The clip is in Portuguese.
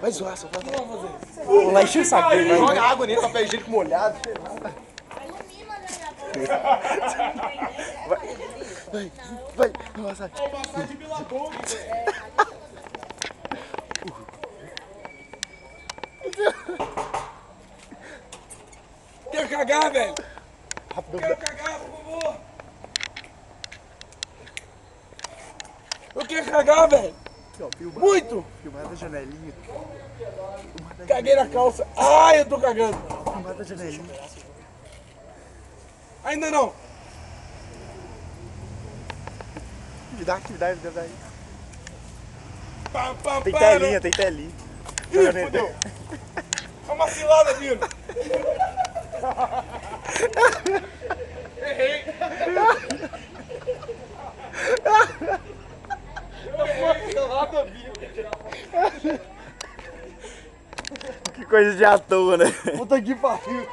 Vai zoar, só vai fazer. Vou lá encher o saco dele. Joga água nele, papel higiênico molhado. Vai passar. Vai passar de Bilabong, Quero cagar, velho. Rápido. Quero cagar, por favor. Eu quero cagar, velho. Muito. Filmar da janelinha. Caguei na calça. Ai, eu tô cagando. Filmar da janelinha. Ainda não. Atividade. Pam, pam, Tem pam. telinha, tem telinha. Ih, fodeu. É uma cilada, Dino. Errei. Que coisa de à toa, né? Puta que pariu.